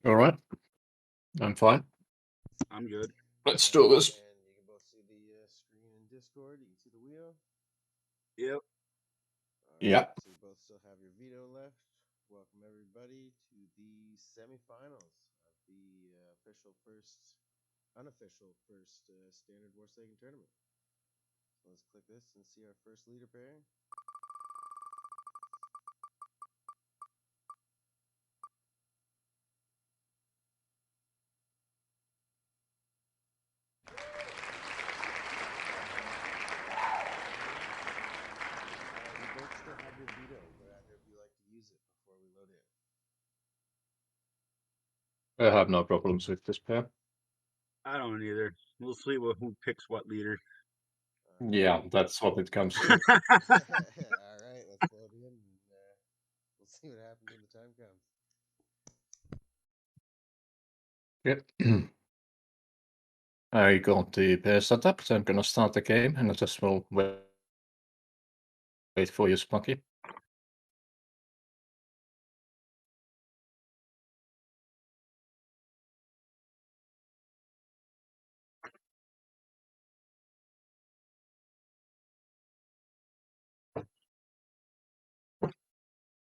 All right. I'm fine. I'm good. Let's do this. And you can both see the screen in Discord. You can see the wheel. Yep. Yeah. So you both still have your veto left. Welcome everybody to the semifinals of the unofficial first standard Warsaken tournament. So let's click this and see our first leader pairing. You both still have your veto. Would either of you like to use it before we load in? I have no problems with this pair. I don't either. We'll see who picks what leader. Yeah, that's what it comes to. All right, let's load in and we'll see what happens when the time comes. Yep. I got the pair set up, so I'm gonna start the game, and I just will wait for you, Sparky.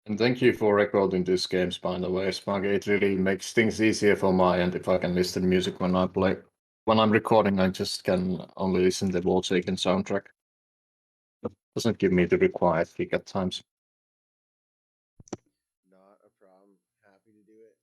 And thank you for recording these games, by the way, Sparky. It really makes things easier for my end if I can listen to music when I play. When I'm recording, I just can only listen to the Warsaken soundtrack. It doesn't give me the required kick at times. Not a problem. Happy to do it.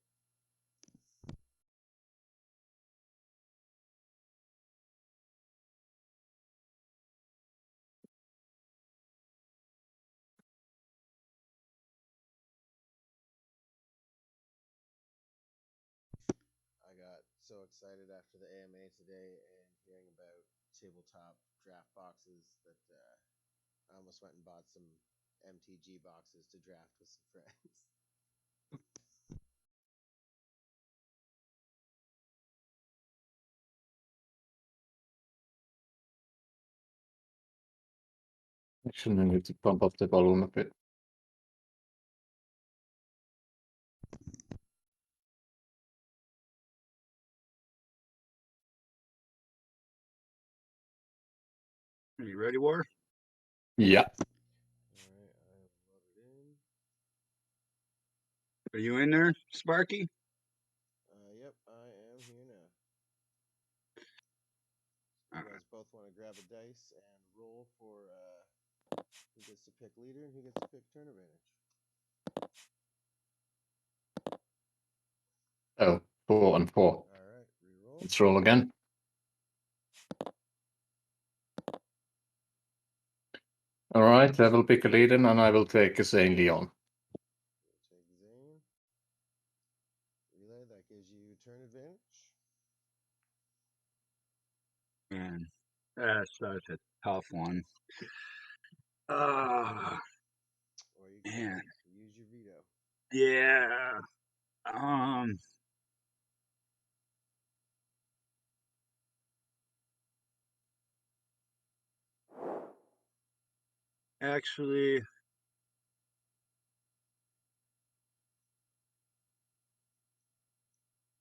I got so excited after the AMA today and hearing about tabletop draft boxes that I almost went and bought some MTG boxes to draft with some friends. Actually, I need to pump up the volume a bit. Are you ready, War? Yeah. All right, I am loaded in. Are you in there, Sparky? Yep, I am here now. You guys both want to grab a dice and roll for who gets to pick leader and who gets to pick turn advantage. Oh, 4 and 4. All right, reroll. Let's roll again. All right, I will pick a leader, and I will take a Zane Leon. Take Zane. Relay, that gives you turn advantage. Man, that's such a tough one. Ah, Or you can man. use your veto. Yeah. Actually,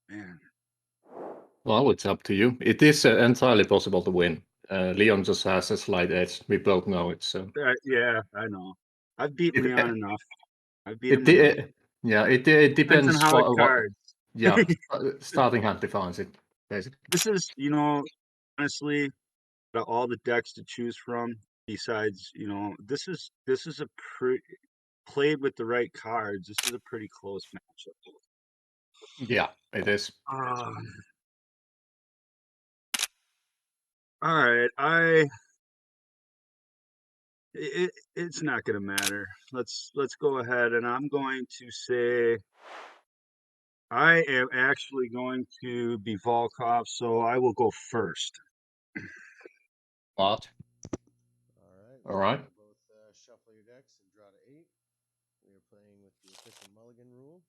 man. Well, it's up to you. It is entirely possible to win. Leon just has a slight edge. We both know it. So Yeah, I know. I've beat it, Leon enough. I've beat him enough. yeah, it Depends on depends how it what cards. yeah, starting hand defines it basically. This is, honestly, out of all the decks to choose from, besides, this is a pretty played with the right cards. This is a pretty close matchup. Yeah, it is. All right, it's not going to matter. Let's go ahead, and I'm going to say I am actually going to be Volkov, so I will go first. What? All right. Both shuffle your decks and draw to 8. We are playing with the official mulligan rule.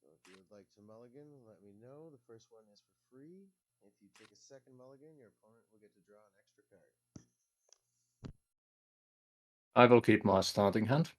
So if you would like to mulligan, let me know. The first one is for free. If you take a second mulligan, your opponent will get to draw an extra card. I will keep my starting hand.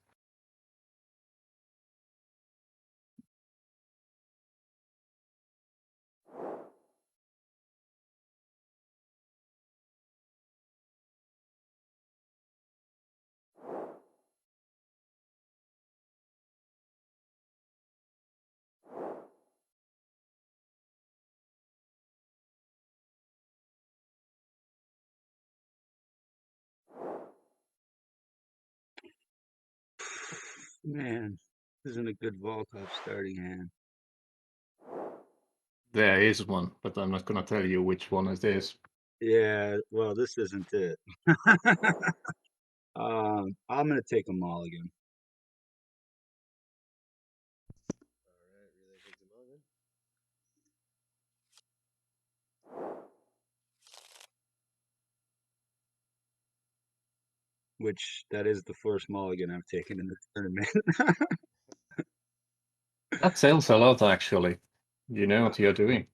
Man, this isn't a good Volkov starting hand. There is one, but I'm not gonna tell you which one it is. Yeah, well, this isn't it. I'm gonna take a mulligan. All right, Relay takes a mulligan. Which that is the first mulligan I've taken in this tournament. That sells a lot, actually. You know what you're doing.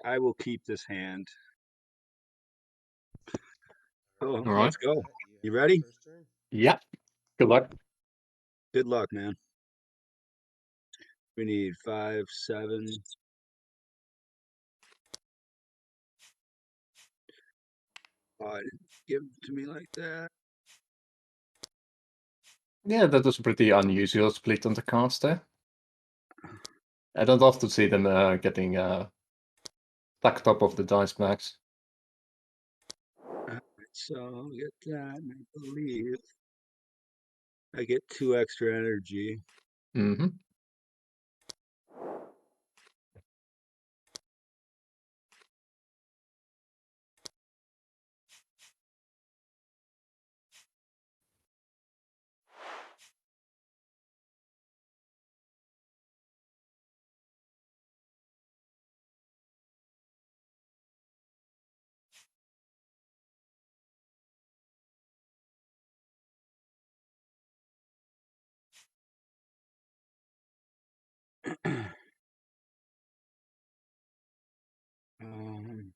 I will keep this hand. Oh, All right. let's go. All right, You have the ready? First turn. Yeah. Good luck. Good luck, man. We need 5, 7. Oh, give it to me like that. Yeah, that was a pretty unusual split on the cards there. I don't often see them getting stuck top of the dice bags. So I'll get that, and I believe I get 2 extra energy. Mm-hmm. Um,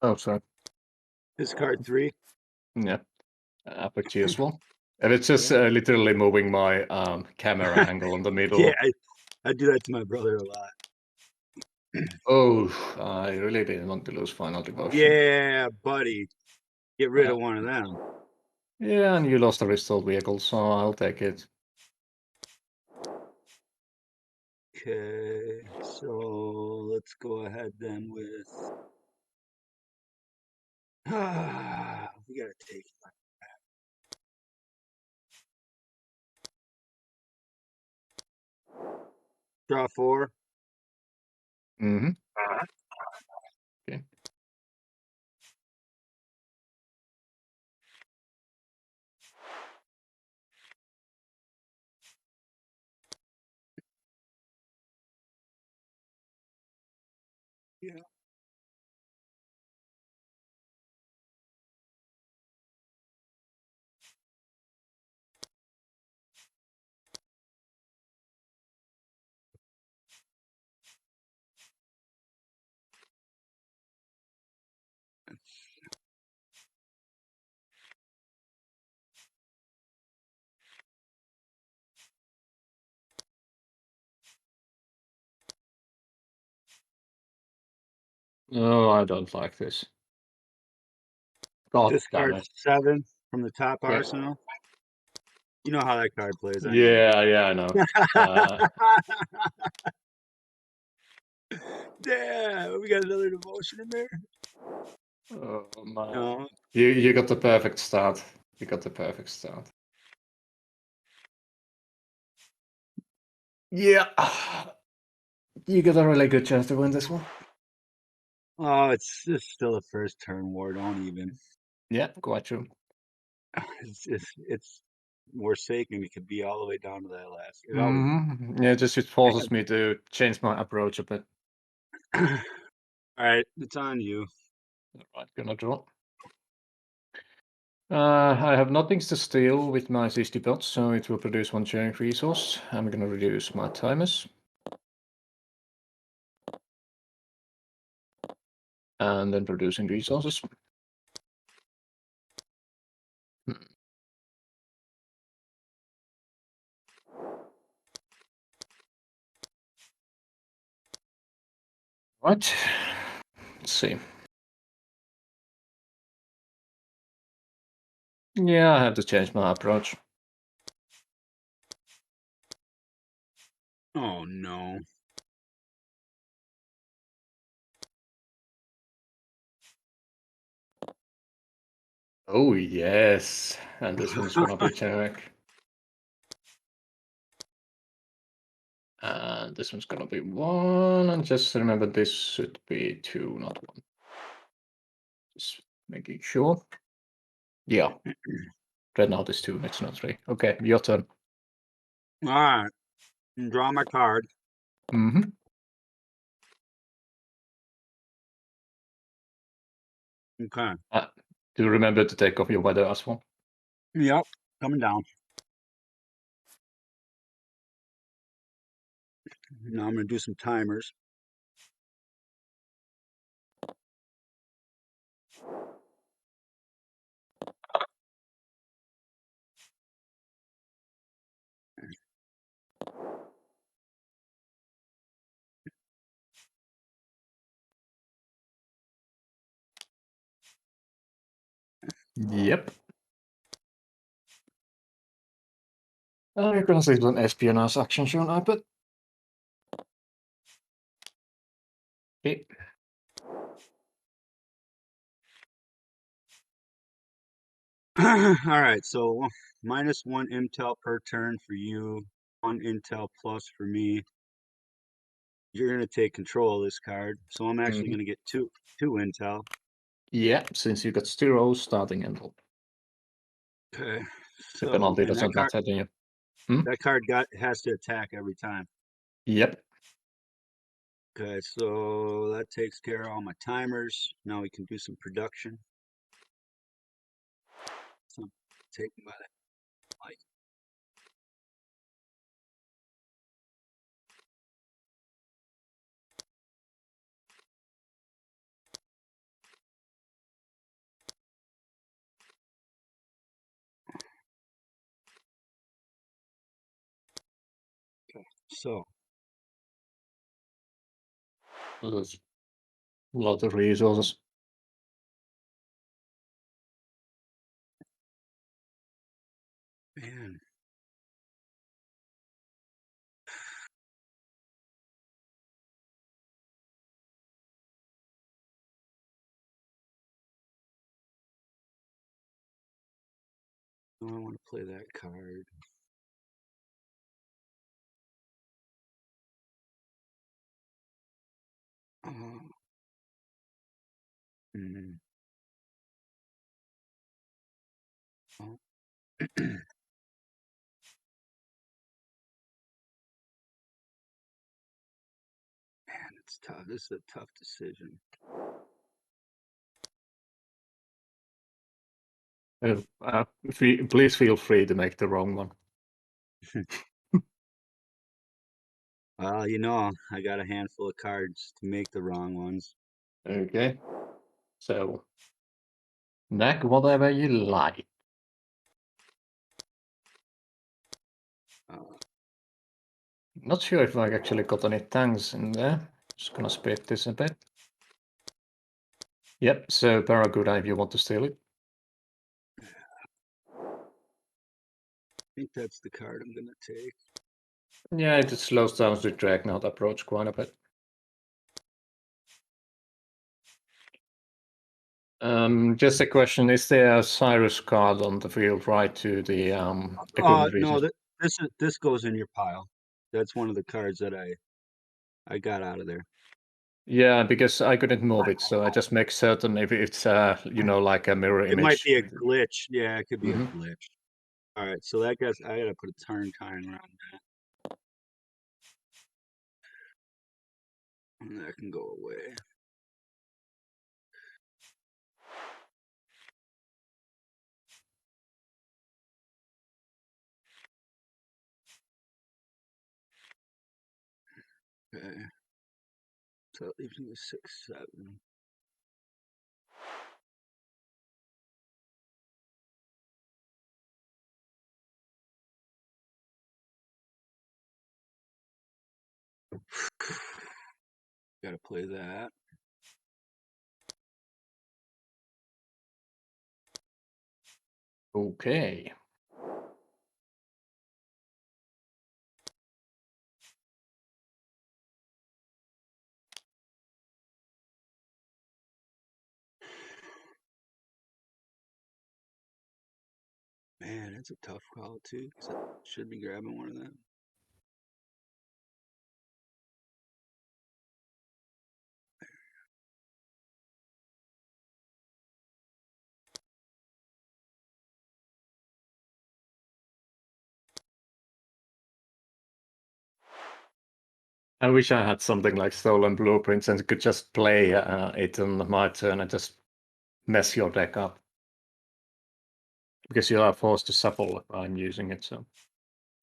Oh, sorry. Discard 3. Yeah. Aperture as well. And it's just literally moving my camera angle in the middle. Yeah, I do that to my brother a lot. Oh, I really didn't want to lose Final Devotion. Yeah, buddy. Get rid of Yeah. one of them. Yeah, and you lost a restored vehicle, so I'll take it. Okay, so let's go ahead then with. We gotta take it. Draw 4. Mm-hmm. Okay. Yeah. Oh, I don't like this. God damn Discard it. 7 from the top Okay. arsenal. You know how that card plays. I know. Yeah, I know. Yeah, we got another devotion in there. Oh, man. No, You got the perfect start. You got the perfect start. Yeah. You got a really good chance to win this one. Oh, it's still the first turn war. Don't even. Yeah, quite true. It's Warsaken. It could be all the way down to that last. It always. Yeah, it forces me to change my approach a bit. All right, it's on you. Right, gonna draw. I have nothing to steal with my 60 bots, so it will produce one sharing resource. I'm gonna reduce my timers. And then producing resources. Right. Let's see. Yeah, I have to change my approach. Oh no. Oh yes, and this one's gonna be generic. And this one's gonna be 1, and just remember this should be 2, not 1. Just making sure. Yeah. Dreadnought is 2, it's not 3. Okay, your turn. All right, draw my card. Mm-hmm. Okay. Do remember to take off your weather as well. Yep, coming down. Now I'm gonna do some timers. Yep. You're gonna see an espionage action shown iPad. Okay. All right, so -1 intel per turn for you, 1 intel plus for me. You're gonna take control of this card, so I'm actually gonna get two intel. Yeah, since you got 0 starting intel. Okay, The so penalty and doesn't matter to you. that card has to attack every time. Yep. Okay, so that takes care of all my timers. Now we can do some production. So taken by that light. Okay, so There's a lot of resources. man. I don't want to play that card. Mm. Oh. Man, it's tough. This is a tough decision. Please feel free to make the wrong one. Well, I got a handful of cards to make the wrong ones. Okay. So, Mac, whatever you like. Not sure if I actually got any tanks in there. Just gonna speed this a bit. Yep, so Barracuda if you want to steal it. I think that's the card I'm gonna take. Yeah, it just slows down the Dreadnought approach quite a bit. Just a question, is there a Cyrus card on the field right to the equipment No, resource? this goes in your pile. That's one of the cards that I got out of there. Yeah, because I couldn't move it, so I just make certain if it's like a mirror It might image. be a glitch. Yeah, it could be a Mhm. glitch. All right, so that guy's. I gotta put a turn time around that, and that can go away. Okay. So it leaves me with 6, 7. Gotta play that. Okay. Man, it's a tough call too, because I should be grabbing one of them. I wish I had something like Stolen Blueprints and could just play it on my turn and just mess your deck up. Because you are forced to shuffle if I'm using it, so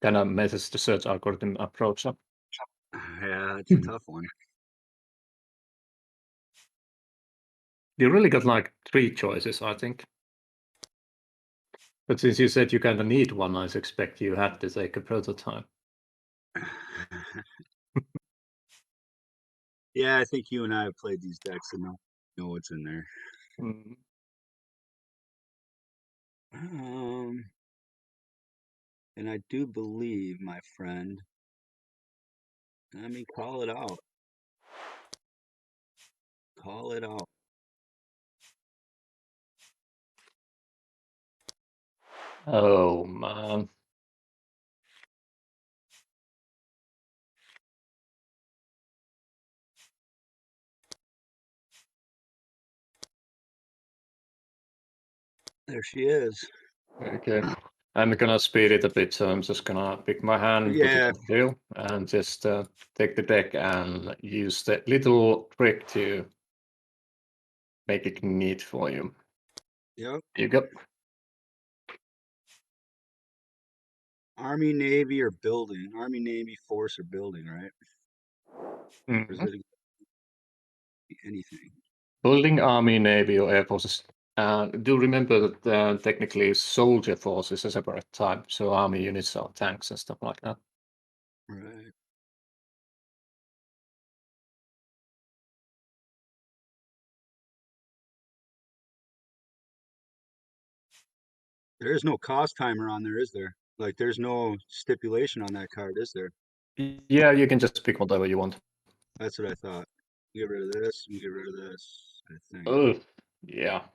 kind of messes the search algorithm approach up. Yeah, it's a tough one. You really got like 3 choices, I think. But since you said you kind of need one, I suspect you had to take a prototype. Yeah, I think you and I have played these decks enough to know what's in there. Mm. And I do believe, my friend, I mean, call it out. Call it out. Oh, man. There she is. Okay. I'm gonna speed it a bit, so I'm just gonna pick my hand, put it Yeah. on the hill, and just take the deck and use the little trick to make it neat for you. Yep. You go. Army, Navy, or building. Army, Navy, Force, or building, right? Or is Mhm. it anything? Building Army, Navy, or Air Forces. Do remember that technically Soldier Force is a separate type, so Army units are tanks and stuff like that. Right. There is no cost timer on there, is there? Like, there's no stipulation on that card, is there? Yeah, you can just pick whatever you want. That's what I thought. Get rid of this and get rid of this, I think. Oh, yeah.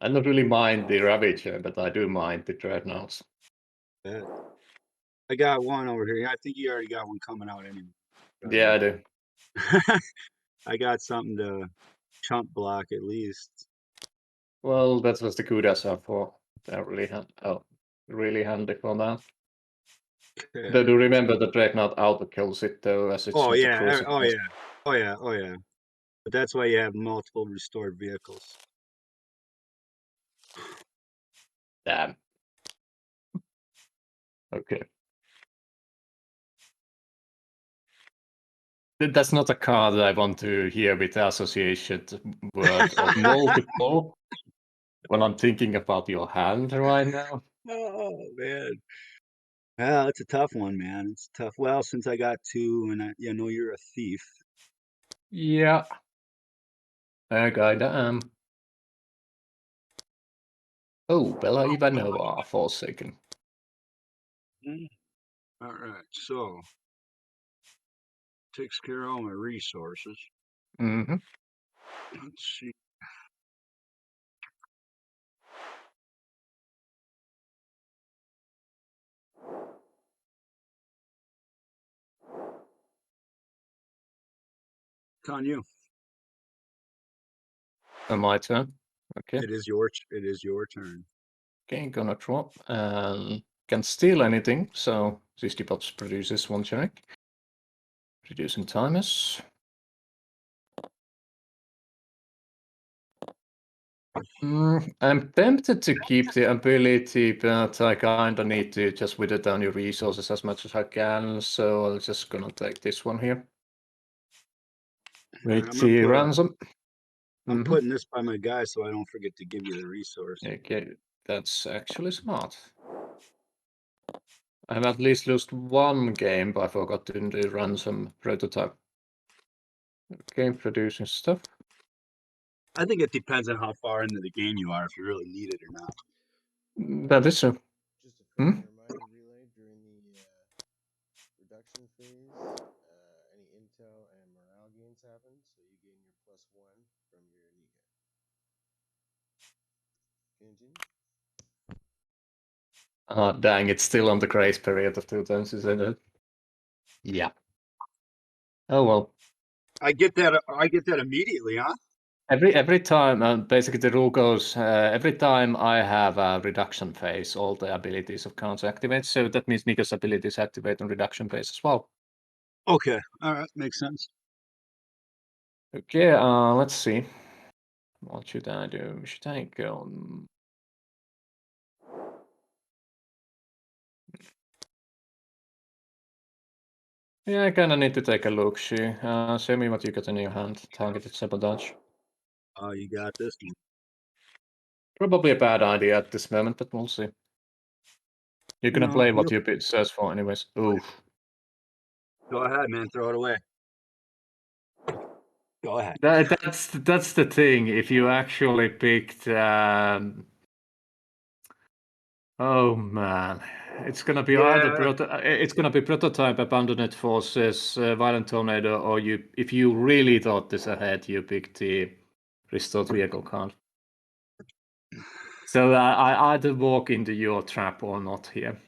I don't really mind the Ravager, but I do mind the Dreadnoughts. Bet. I got one over here. I think you already got one coming out anyway. Yeah, I do. I got something to chump block at least. Well, that's what the Kudas are for. They're really handy for that. Okay. Though do remember the Dreadnought auto kills it though, as it's Oh not a yeah, crucible. oh yeah, oh yeah, oh yeah. But that's why you have multiple restored vehicles. Damn. Okay. That's not a card I want to hear with the associated word of multiple when I'm thinking about your hand right now. Oh man. Yeah, it's a tough one, man. It's tough. Well, since I got two, and I know you're a thief. Yeah, I kinda am. Oh, Bella Ivanova, Forsaken. All right, so takes care of all my resources. Mm-hmm. Let's see. It's on you. My turn. Okay. It is your turn. Okay, gonna draw and can steal anything. So 60 pots produces one generic. Reducing timers. I'm tempted to keep the ability, but I kinda need to just wither down your resources as much as I can. So I'm just gonna take this one here. Wait, I'm see gonna put a- ransom. I'm putting this by my guy so I don't forget to give you the resource. Okay, that's actually smart. I've at least lost one game, but I forgot to do ransom prototype. Okay, producing stuff. I think it depends on how far into the game you are, if you really need it or not. That is so. Just a friendly reminder, Relay, during the reduction phase, any intel and morale gains happen, so you gain your +1 from your Nika. Continue. Oh, dang, it's still on the grace period of 2 times, isn't it? Yeah. Oh well. I get that immediately, huh? Every time, basically the rule goes, every time I have a reduction phase, all the abilities of counts activate. So that means Nika's abilities activate on reduction phase as well. Okay, all right, makes sense. Okay, let's see. What should I do? Should I go? Yeah, I kinda need to take a look. Show me what you got in your hand. Targeted sabotage. Oh, you got this one. Probably a bad idea at this moment, but we'll see. You're gonna No, play what you search for anyways. Oof. Go ahead, man. Throw it away. Go ahead. That's the thing. If you actually picked, oh man, it's gonna be it's gonna be prototype, abandoned forces, violent tornado, or if you really thought this ahead, you picked the restored vehicle card. So I either walk into your trap or not here.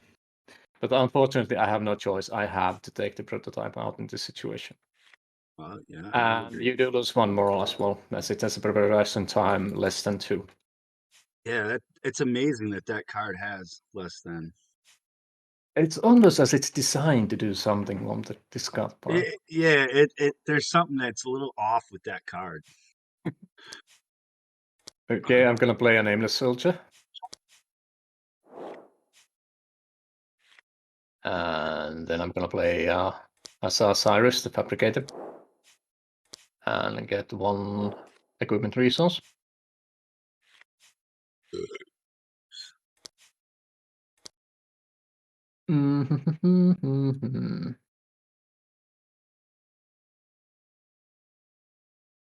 But unfortunately, I have no choice. I have to take the prototype out in this situation. Yeah. And you do lose one moral as well, as it has a preparation time less than 2. Yeah, it's amazing that card has less than. It's almost as it's designed to do something on the discard pile. There's something that's a little off with that card. Okay, I'm gonna play a Nameless Soldier. And then I'm gonna play Asa Cyrus, the Fabricator. And get 1 equipment resource.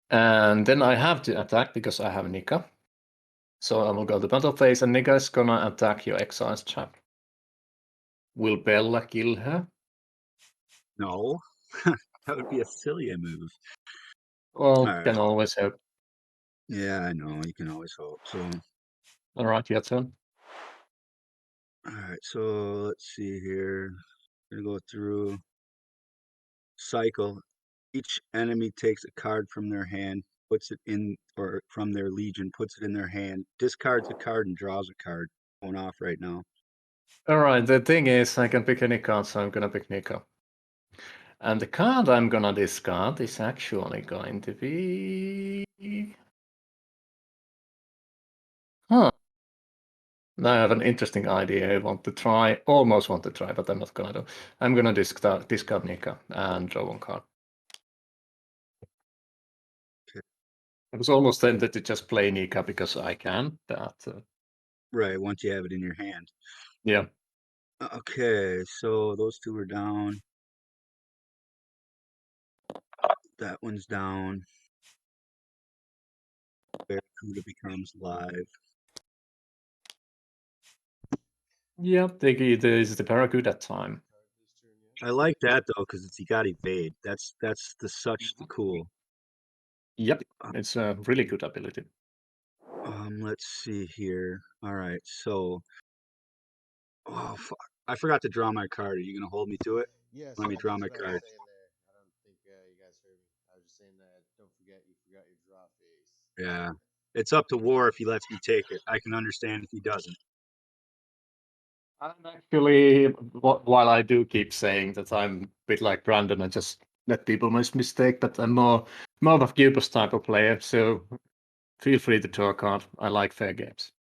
And then I have to attack because I have Nika. So I will go to battle phase, and Nika is gonna attack your Exile's chap. Will Bella kill her? No, that would be a silly move. Well, All right. can always hope. Yeah, I know. You can always hope. So, All right, your turn. all right. So let's see here. Gonna go through cycle. Each enemy takes a card from their hand, puts it in, or from their legion, puts it in their hand, discards a card, and draws a card. Going off right now. All right, the thing is, I can pick any card, so I'm gonna pick Nika. And the card I'm gonna discard is actually going to be... Huh. Now I have an interesting idea I want to try, almost want to try, but I'm not gonna do. I'm gonna discard Nika and draw 1 card. Okay. I was almost tempted to just play Nika because I can, but... Right, once you have it in your hand. Yeah. Okay, so those 2 are down. That one's down. Barracuda becomes live. Yep, there's the Barracuda time. I like that though, because he got evade. That's the cool. Yep, it's a really good ability. Let's see here. All right, so fuck. I forgot to draw my card. Are you gonna hold me to it? Yes. Let me draw my card. I don't think you guys heard me. I was just saying that Yeah. It's up to War if he lets me take it. I can understand if he doesn't. I'm actually, while I do keep saying that I'm a bit like Brandon, I just let people make mistake, but I'm more of a Cubus type of player, so feel free to draw a card. I like fair games.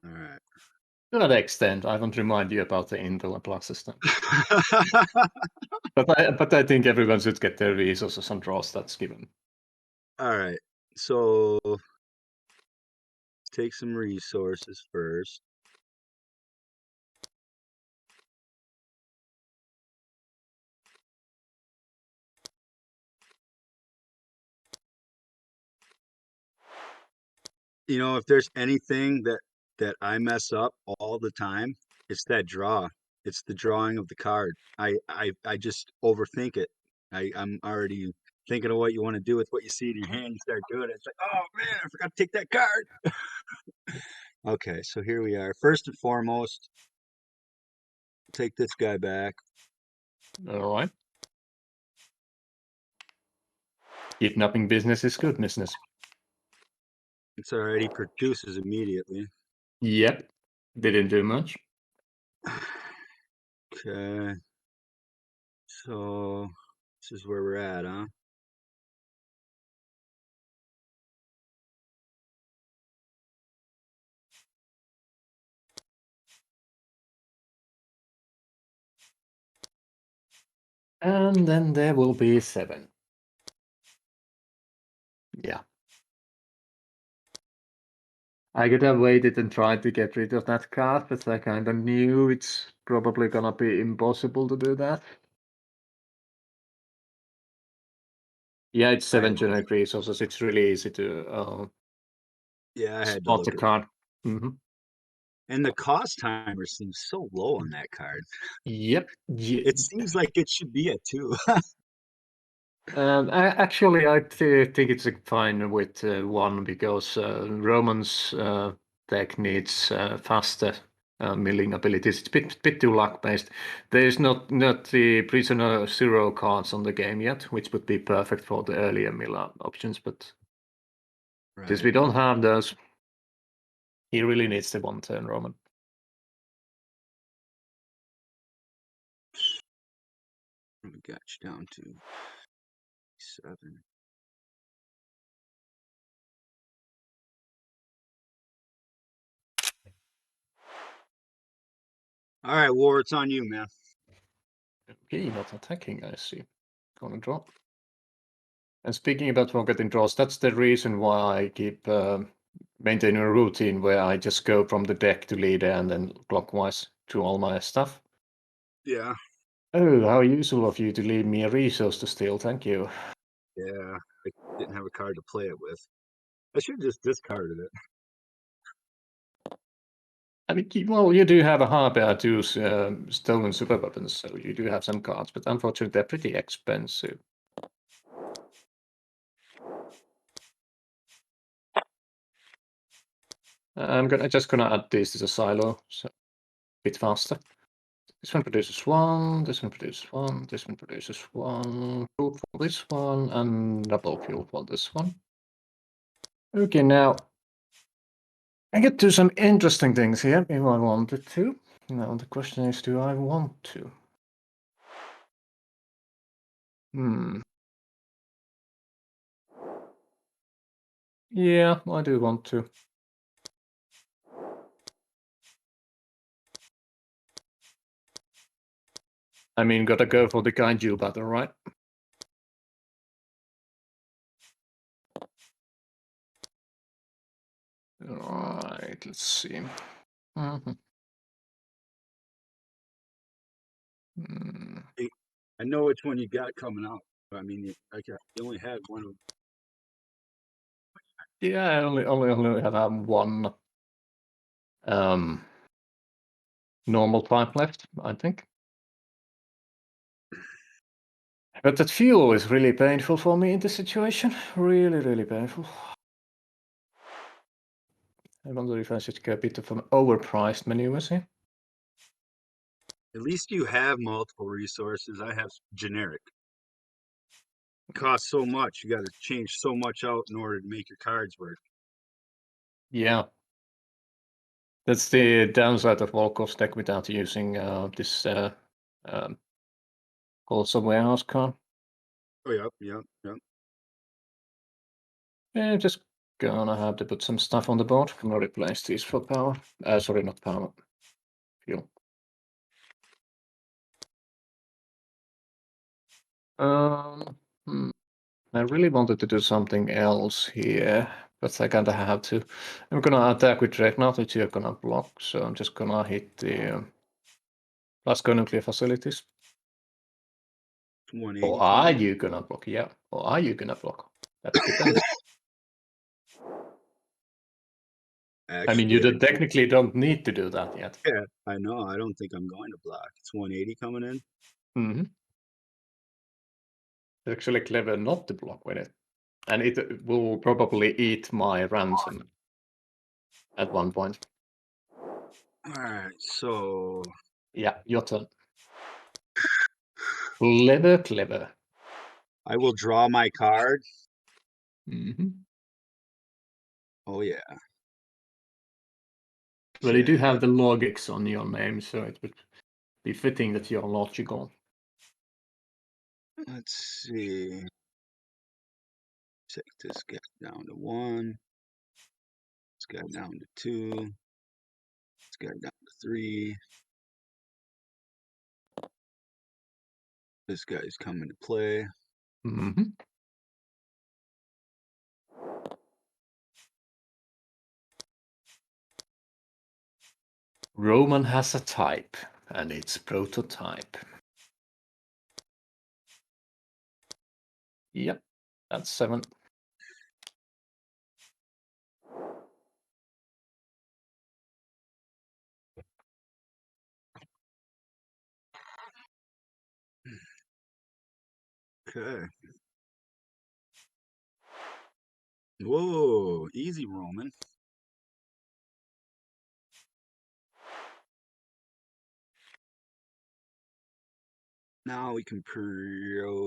All right. To that extent, I won't remind you about the Intel and Plus system. But I think everyone should get their resources and draws, that's given. All right. So take some resources first. You know, if there's anything that I mess up all the time, it's that draw. It's the drawing of the card. I just overthink it. I'm already thinking of what you want to do with what you see in your hand. You start doing it. It's like, oh man, I forgot to take that card. Okay, so here we are. First and foremost, take this guy back. All right. Kidnapping business is good business. It's already produces immediately. Yep. Didn't do much. Okay. So this is where we're at, huh? And then there will be 7. Yeah. I could have waited and tried to get rid of that card, but I kind of knew it's probably gonna be impossible to do that. Yeah, it's 7 generic resources. It's really easy to Yeah, I had to spot look the at it. card. Mm-hmm. And the cost timer seems so low on that card. Yep. It seems like it should be at 2. Actually, I think it's fine with 1 because Roman's deck needs faster milling abilities. It's bit too luck based. There's not the Prisoner Zero cards on the game yet, which would be perfect for the earlier mill options. But since we don't have those, he really needs the 1 turn Roman. We got you down to 7. All right, War, it's on you, man. Okay, not attacking, I see. Gonna draw. And speaking about forgetting draws, that's the reason why I keep maintaining a routine where I just go from the deck to leader and then clockwise to all my stuff. Yeah. Oh, how useful of you to leave me a resource to steal, thank you. Yeah, I didn't have a card to play it with. I should have just discarded it. I mean, well, you do have a harbor to stolen super weapons, so you do have some cards, but unfortunately they're pretty expensive. I'm just gonna add these to the silo, so a bit faster. This one produces 1, this one produces 1, this one produces 1, fuel for this one, and double fuel for this one. Okay, now I get to some interesting things here if I wanted to. Now the question is, do I want to? Yeah, I do want to. I mean, gotta go for the kaiju battle, right? Alright, let's see. I know which one you got coming out. I mean, you only had one of them. Yeah, I only have 1 normal type left, I think. But that fuel is really painful for me in this situation. Really, really painful. I wonder if I should go a bit of an overpriced maneuvers here. At least you have multiple resources. I have generic. costs so much. You got to change so much out in order to make your cards work. Yeah. That's the downside of low-cost deck without using this also warehouse card. Oh, yep. Yeah, just gonna have to put some stuff on the board. I'm gonna replace these for power. Sorry, not power. Fuel. I really wanted to do something else here, but I kinda have to. I'm gonna attack with Dreadnought, which you're gonna block, so I'm just gonna hit the Glasgow nuclear facilities. 180. Or are you gonna block? Yeah. Or are you gonna block? That depends. Actually, I mean, you technically don't need to do that yet. Yeah, I know. I don't think I'm going to block. It's 180 coming in. Mm-hmm. It's actually clever not to block with it. And it will probably eat my ransom at one point. Alright, so Yeah, your turn. Clever. I will draw my card. Mm-hmm. Oh yeah. Well, you do Okay. have the Logix on your name, so it would be fitting that you're logical. Let's see. Take this guy down to 1. This guy down to 2. This guy down to 3. This guy's coming to play. Mm-hmm. Roman has a type, and it's prototype. Yep, that's 7. Okay. Whoa, easy, Roman. Now we can pro.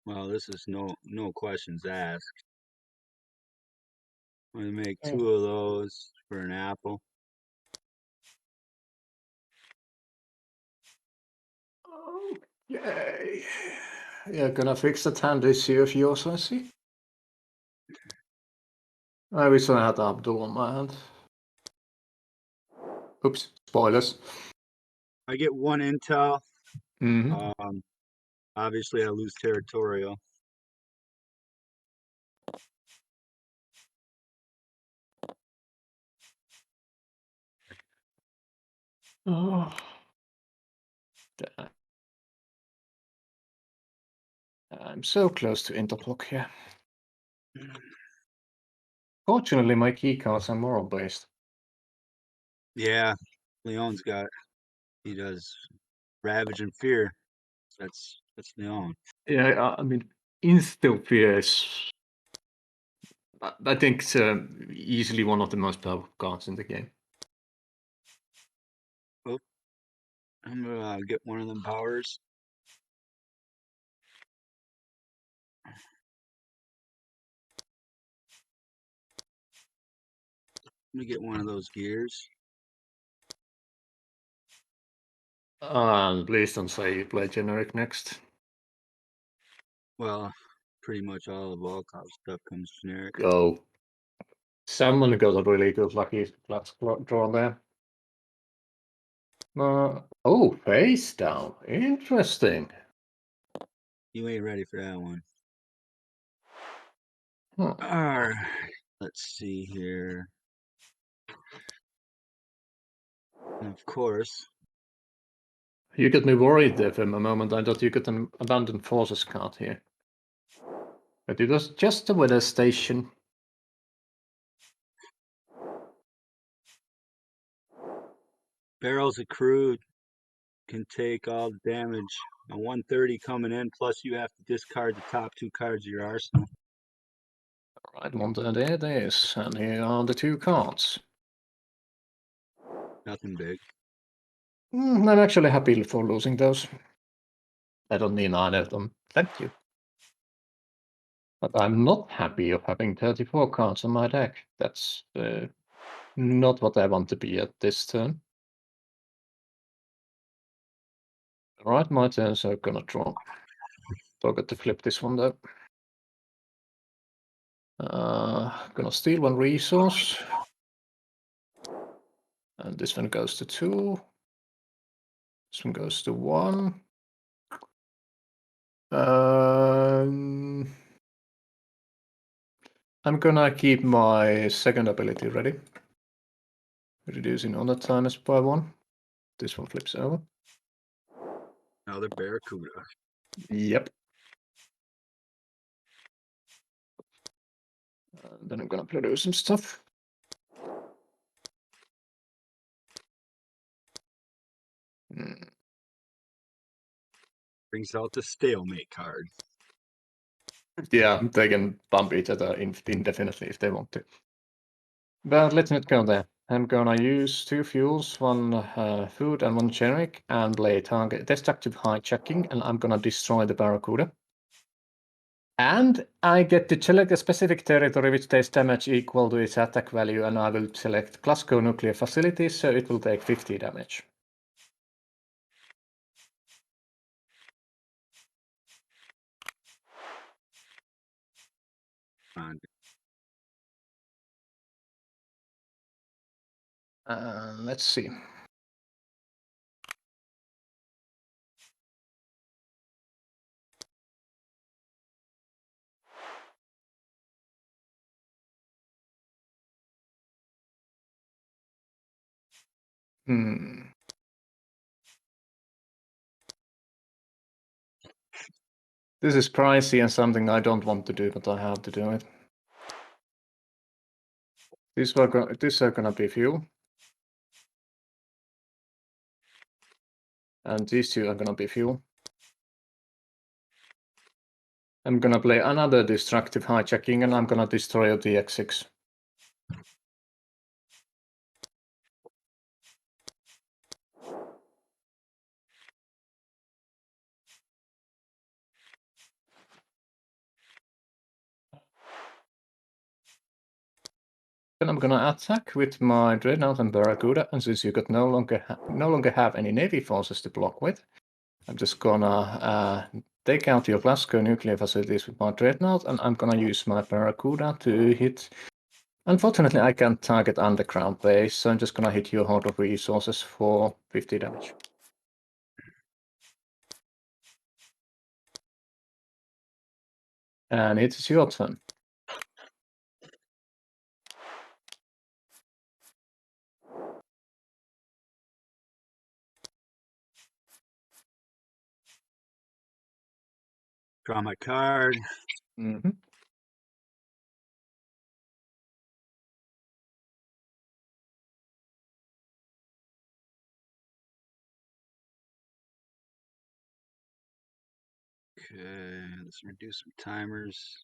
Well, this is no questions asked. I'm gonna make 2 of those for an apple. Okay. You're gonna fix that hand issue of yours, I see. I wish I had Abdul on my hand. Oops, spoilers. I get 1 intel. Mm-hmm. Obviously I lose territorial. Oh. I'm so close to interlock here. Fortunately, my keycards are moral based. Yeah, Leon's got. He does Ravage and Fear. That's Leon. Yeah, I mean, Instill Fear is, I think, it's easily one of the most powerful cards in the game. Oh, I'm gonna get one of them powers. Let me get one of those gears. Please don't say you play generic next. Well, pretty much all the Volkov stuff comes generic. Go. Someone got a really good lucky draw there. Oh, face down. Interesting. You ain't ready for that one. Huh. Alright, let's see here. And of course, You get me worried there for a moment. I thought you got an abandoned forces card here. But it was just a weather station. Barrels of crude can take all the damage. A 130 coming in, plus you have to discard the top 2 cards of your arsenal. Right, one there it is. And here are the 2 cards. Nothing big. I'm actually happy for losing those. I don't need either of them. Thank you. But I'm not happy of having 34 cards on my deck. That's not what I want to be at this turn. Alright, my turn, so I'm gonna draw. Forgot to flip this one though. Gonna steal 1 resource. And this one goes to 2. This one goes to 1. I'm gonna keep my second ability ready. Reducing on that time as by 1. This one flips over. Another Barracuda. Yep. Then I'm gonna produce some stuff. Brings out the stalemate card. Yeah, they can bump each other indefinitely if they want to. But let's not go there. I'm gonna use 2 fuels, 1 food and 1 generic, and play target destructive hijacking, and I'm gonna destroy the Barracuda. And I get to select a specific territory which takes damage equal to its attack value, and I will select Glasgow nuclear facilities, so it will take 50 damage. Let's see. This is pricey and something I don't want to do, but I have to do it. These are gonna be fuel. And these 2 are gonna be fuel. I'm gonna play another destructive hijacking, and I'm gonna destroy the X6. Then I'm gonna attack with my Dreadnought and Barracuda, and since you got no longer have any Navy forces to block with, I'm just gonna take out your Glasgow nuclear facilities with my Dreadnought, and I'm gonna use my Barracuda to hit. Unfortunately, I can't target underground base, so I'm just gonna hit your Horde of Resources for 50 damage. And it's your turn. Draw my card. Mm-hmm. Okay, let's reduce some timers.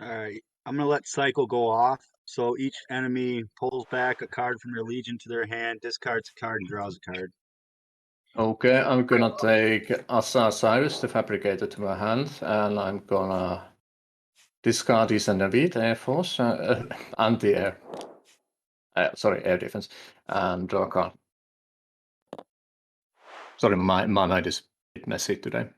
Alright, I'm gonna let cycle go off. So each enemy pulls back a card from your legion to their hand, discards a card, and draws a card. Okay, I'm gonna take Asa Cyrus, the Fabricator, to my hand, and I'm gonna discard his Navid Air Force, anti-air. Sorry, air defense, and draw a card. Sorry, my mind is a bit messy today.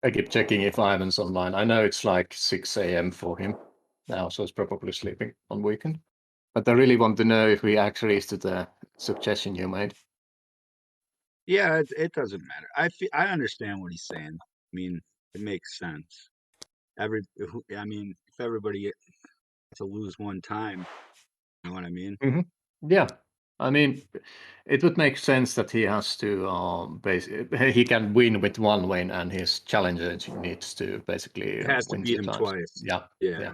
I keep checking if Ivan's online. I know it's like 6 AM for him now, so he's probably sleeping on weekend. But I really want to know if he actually is to the suggestion you made. Yeah, it doesn't matter. I understand what he's saying. I mean, it makes sense. I mean, if everybody gets to lose one time, you know what I mean? Yeah, I mean, it would make sense that he has to he can win with one win, and his challenger needs to basically It has to win beat 2 him times. twice. Yeah, Yeah,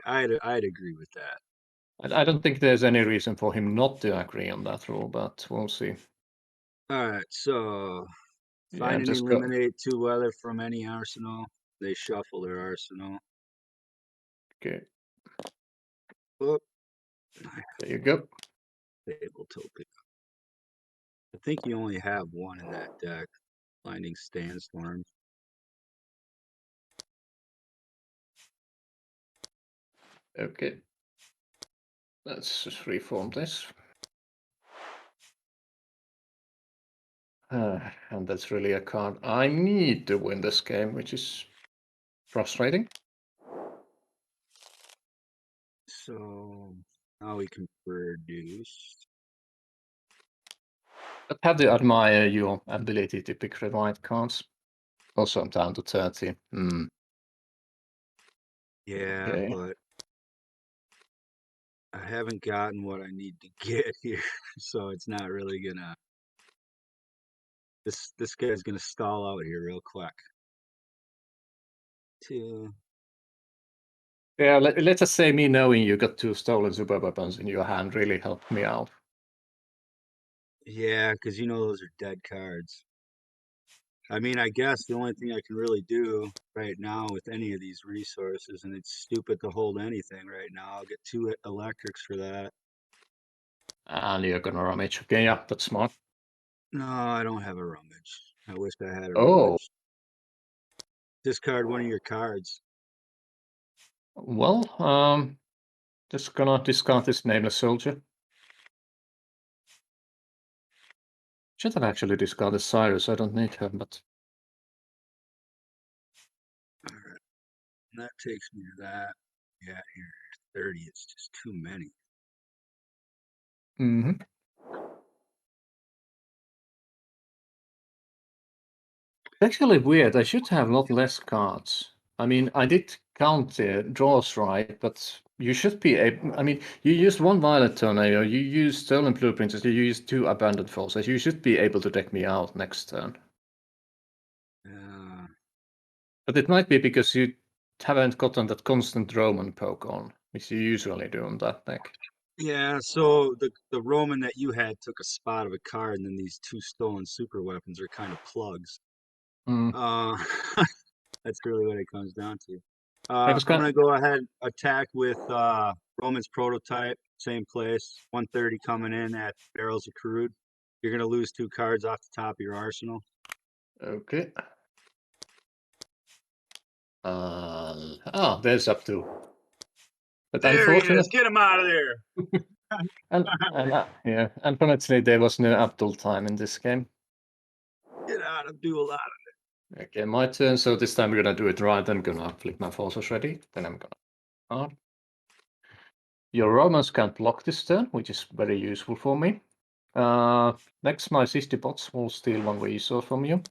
I'd agree with that. I don't think there's any reason for him not to agree on that rule, but we'll see. All right, so Yeah, find and just go. eliminate 2 weather from any arsenal. They shuffle their arsenal. Okay, Oop, there you go. Tabletopia. I think you only have one in that deck. Blinding Sandstorm. Okay, let's just reform this. And that's really a card I need to win this game, which is frustrating. So now we can produce. But have to admire your ability to pick red white cards. Also, I'm down to 30. Yeah, Okay. but I haven't gotten what I need to get here, so it's not really gonna. This guy's gonna stall out here real quick. 2. Yeah, let's just say me knowing you got 2 stolen super weapons in your hand really helped me out. Yeah, because you know those are dead cards. I mean, I guess the only thing I can really do right now with any of these resources, and it's stupid to hold anything right now. I'll get 2 electrics for that. And you're gonna rummage. Okay, yeah, that's smart. No, I don't have a rummage. I wish I had a Oh, rummage. Discard one of your cards. well, just gonna discard this nameless soldier. Should have actually discarded Cyrus. I don't need her, but All right. And that takes me to that. Yeah, here, 30. It's just too many. Actually weird. I should have a lot less cards. I mean, I did count the draws right, but you should be able. I mean, you used 1 Violet Tornado, you used Stolen Blueprints, you used 2 Abandoned Forces. You should be able to deck me out next turn. But it might be because you haven't gotten that constant Roman poke on, which you usually do on that deck. Yeah, so the Roman that you had took a spot of a card, and then these 2 stolen super weapons are kind of plugs. That's really what it comes down to. I'm gonna go ahead attack with Roman's prototype, same place, 130 coming in at Barrels of Crude. You're gonna lose 2 cards off the top of your arsenal. Okay. There's up to. But There he is. unfortunately, Get him out of there. yeah, unfortunately there was no Abdul time in this game. Get out of do a lot of Okay, my turn. So this time we're gonna do it right. I'm gonna flip my forces ready. Then I'm gonna card. Your Romans can't block this turn, which is very useful for me. Next, my 60 bots will steal 1 resource from you,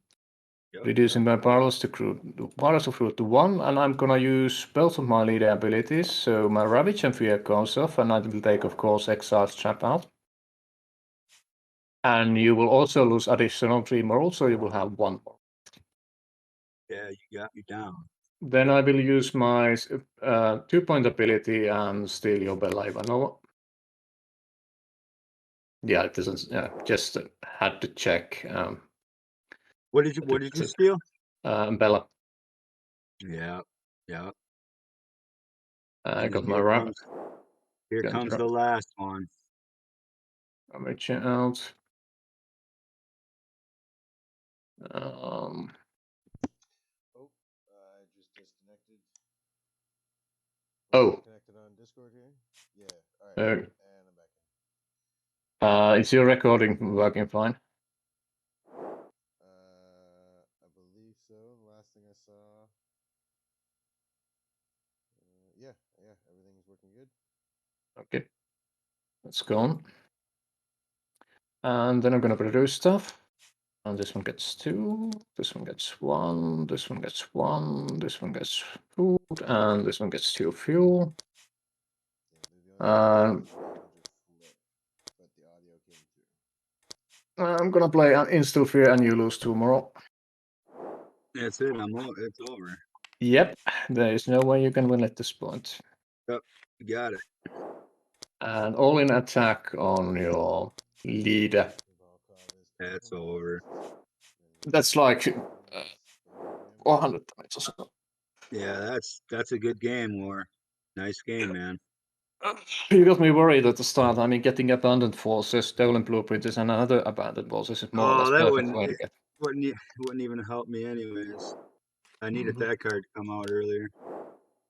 reducing my barrels of fruit to 1, and I'm gonna use both of my leader abilities. So my Ravage and Fear goes off, and I will take, of course, Exile's Trap out. And you will also lose additional 3 morals, so you will have 1 more. Yeah, you got me down. Then I will use my 2-point ability and steal your Bella Ivanova. Yeah, it doesn't. Just had to check. What did you steal? Bella. Yeah, yeah. I got my Here comes the last one. I'm reaching out. I just disconnected. Oh. Connected on Discord here? Yeah. All right. And I'm back in. Is your recording working fine? I believe so. The last thing I saw. Yeah, everything is working good. Okay. Let's go on. And then I'm gonna produce stuff. And this one gets 2, this one gets 1, this one gets 1, this one gets food, and this one gets 2 fuel. Yeah, but the audio came through. I'm gonna play Instill Fear and you lose 2 more. That's it. It's over. Yep, there is no way you can win at this point. Yep, you got it. And all in attack on your leader. That's over. That's like 400 damage or so. Yeah, that's a good game, War. Nice game, man. You got me worried at the start. I mean, getting abandoned forces, stolen blueprint is another abandoned forces is more or less Oh, that perfect way to get. wouldn't even help me anyways. I needed Mhm. that card to come out earlier.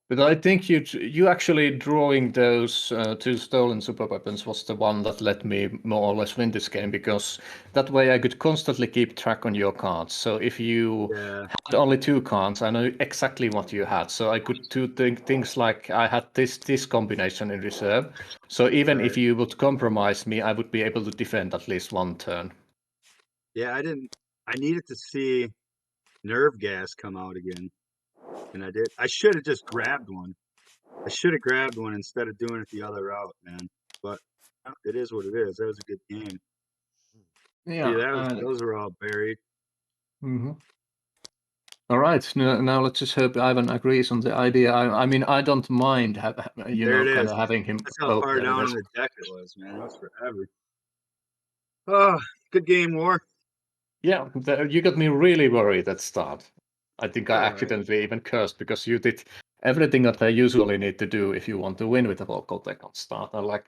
But I think you actually drawing those 2 stolen super weapons was the one that let me more or less win this game, because that way I could constantly keep track on your cards. So if you Yeah, had only 2 cards, I know exactly what you had. So I could do things like I had this combination in reserve. So even if right. you would compromise me, I would be able to defend at least 1 turn. Yeah, I needed to see nerve gas come out again, and I did. I should have just grabbed one. I should have grabbed one instead of doing it the other route, man. But it is what it is. That was a good game. See, Yeah. those were all buried. Mhm. All right, now let's just hope Ivan agrees on the idea. I mean, I don't mind, There it kind is. of having him That's how both far down in areas. the deck it was, man. That was forever. Oh, good game, War. Yeah, you got me really worried at start. I think I All right. accidentally even cursed because you did everything that I usually need to do if you want to win with a vocal deck on start. I'm like,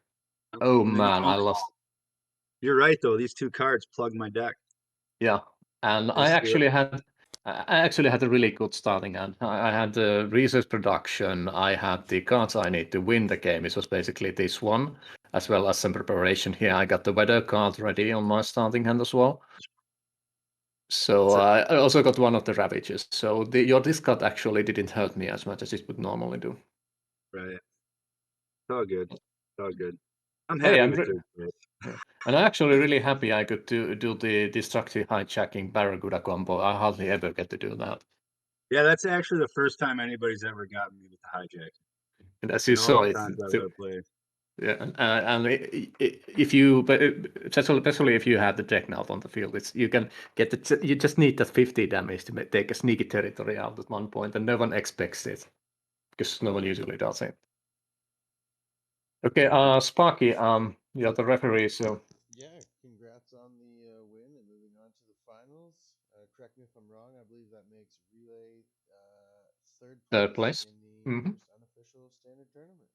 oh And then you man, I told me, lost. you're right though. These 2 cards plug my deck. Yeah, and I actually had a really good starting hand. I had the research production. I had the cards I need to win the game. It was basically this one, as well as some preparation here. I got the weather card ready on my starting hand as well. So I also got one of the ravages. So your discard actually didn't hurt me as much as it would normally do. Right. It's all good. It's all good. I'm Hey, happy with third place. yeah. And I'm actually really happy I could do the destructive hijacking Barracuda combo. I hardly ever get to do that. Yeah, that's actually the first time anybody's ever gotten me with the hijack. And as you In all saw, the times I've ever played. yeah, and if you, but especially if you have the deck now on the field, you can get you just need that 50 damage to take a sneaky territory out at one point, and no one expects it because no one usually does it. Okay, Sparky, you're the referee, so Yeah, congrats on the win and moving on to the finals. Correct me if I'm wrong. I believe that makes Relay third third place. in the first unofficial standard tournament.